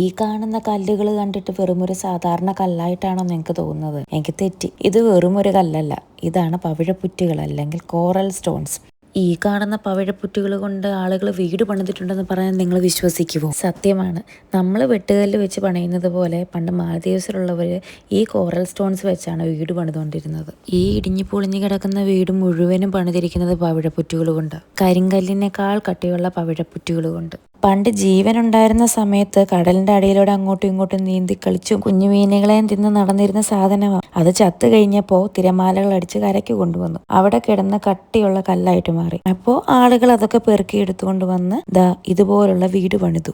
ഈ കാണുന്ന കല്ലുകൾ കണ്ടിട്ട് വെറുമൊരു സാധാരണ കല്ലായിട്ടാണോ നിങ്ങൾക്ക് തോന്നുന്നത്? എനിക്ക് തെറ്റി. ഇത് വെറുമൊരു കല്ലല്ല, ഇതാണ് പവിഴപ്പുറ്റുകൾ അല്ലെങ്കിൽ കോറൽ സ്റ്റോൺസ്. ഈ കാണുന്ന പവിഴപ്പുറ്റുകൾ കൊണ്ട് ആളുകൾ വീട് പണിതിട്ടുണ്ടെന്ന് പറയാൻ നിങ്ങൾ വിശ്വസിക്കുമോ? സത്യമാണ്. നമ്മൾ വെട്ടുകല്ല് വെച്ച് പണിയുന്നത് പോലെ പണ്ട് മാലദ്വീപ്സിലുള്ളവർ ഈ കോറൽ സ്റ്റോൺസ് വെച്ചാണ് വീട് പണിതുകൊണ്ടിരുന്നത്. ഈ ഇടിഞ്ഞു പൊളിഞ്ഞു കിടക്കുന്ന വീട് മുഴുവനും പണിതിരിക്കുന്നത് പവിഴപ്പുറ്റുകൾ കൊണ്ട്, കരിങ്കല്ലിനേക്കാൾ കട്ടിയുള്ള പവിഴപ്പുറ്റുകൾ കൊണ്ട്. പണ്ട് ജീവനുണ്ടായിരുന്ന സമയത്ത് കടലിന്റെ അടിയിലൂടെ അങ്ങോട്ടും ഇങ്ങോട്ടും നീന്തി കളിച്ചും കുഞ്ഞു മീനുകളെയും തിന്ന് നടന്നിരുന്ന സാധനമാണ്. അത് ചത്തു കഴിഞ്ഞപ്പോൾ തിരമാലകൾ അടിച്ച് കരയ്ക്ക് കൊണ്ടുവന്നു. അവിടെ കിടന്ന് കട്ടിയുള്ള കല്ലായിട്ട് മാറി. അപ്പോൾ ആളുകൾ അതൊക്കെ പെറുക്കിയെടുത്തുകൊണ്ട് വന്ന് ഇതുപോലുള്ള വീട് പണിതു.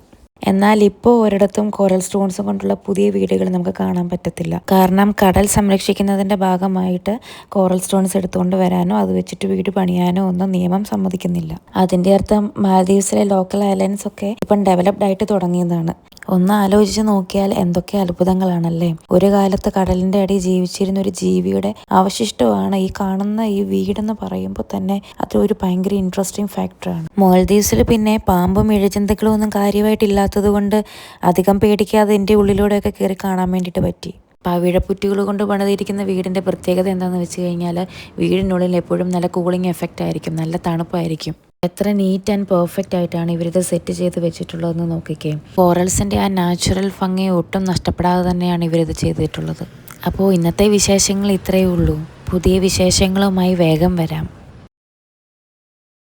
എന്നാൽ ഇപ്പോൾ ഒരിടത്തും കോറൽ സ്റ്റോൺസ് കൊണ്ടുള്ള പുതിയ വീടുകൾ നമുക്ക് കാണാൻ പറ്റത്തില്ല. കാരണം കടൽ സംരക്ഷിക്കുന്നതിന്റെ ഭാഗമായിട്ട് കോറൽ സ്റ്റോൺസ് എടുത്തുകൊണ്ട് വരാനോ അത് വെച്ചിട്ട് വീട് പണിയാനോ ഒന്നും നിയമം സമ്മതിക്കുന്നില്ല. അതിന്റെ അർത്ഥം മാലദ്വീപ്സിലെ ലോക്കൽ ഐലൻഡ്സ് ഒക്കെ ഇപ്പം ഡെവലപ്ഡ് ആയിട്ട് തുടങ്ങിയതാണ്. ഒന്ന് ആലോചിച്ച് നോക്കിയാൽ എന്തൊക്കെ അത്ഭുതങ്ങളാണല്ലേ. ഒരു കാലത്ത് കടലിന്റെ അടി ജീവിച്ചിരുന്ന ഒരു ജീവിയുടെ അവശിഷ്ടമാണ് ഈ കാണുന്ന ഈ വീടെന്ന് പറയുമ്പോൾ തന്നെ അതൊരു ഭയങ്കര ഇൻട്രസ്റ്റിംഗ് ഫാക്ടറാണ്. മാലദ്വീപ്സിൽ പിന്നെ പാമ്പും ഇഴജന്തുക്കളും ഒന്നും കാര്യമായിട്ടില്ലാത്തത് കൊണ്ട് അധികം പേടിക്കാതെ എൻ്റെ ഉള്ളിലൂടെയൊക്കെ കയറി കാണാൻ വേണ്ടിയിട്ട് പറ്റി. പവിഴപ്പുറ്റുകൾ കൊണ്ട് പണിതിരിക്കുന്ന വീടിൻ്റെ പ്രത്യേകത എന്താണെന്ന് വെച്ച് കഴിഞ്ഞാൽ വീടിനുള്ളിൽ എപ്പോഴും നല്ല കൂളിംഗ് എഫക്റ്റ് ആയിരിക്കും, നല്ല തണുപ്പായിരിക്കും. എത്ര നീറ്റ് ആൻഡ് പെർഫെക്റ്റ് ആയിട്ടാണ് ഇവരിത് സെറ്റ് ചെയ്ത് വെച്ചിട്ടുള്ളതെന്ന് നോക്കിക്കേ. കോറൽസിൻ്റെ ആ നാച്ചുറൽ ഭംഗി ഒട്ടും നഷ്ടപ്പെടാതെ തന്നെയാണ് ഇവരിത് ചെയ്തിട്ടുള്ളത്. അപ്പോൾ ഇന്നത്തെ വിശേഷങ്ങൾ ഇത്രയേ ഉള്ളൂ. പുതിയ വിശേഷങ്ങളുമായി വേഗം വരാം.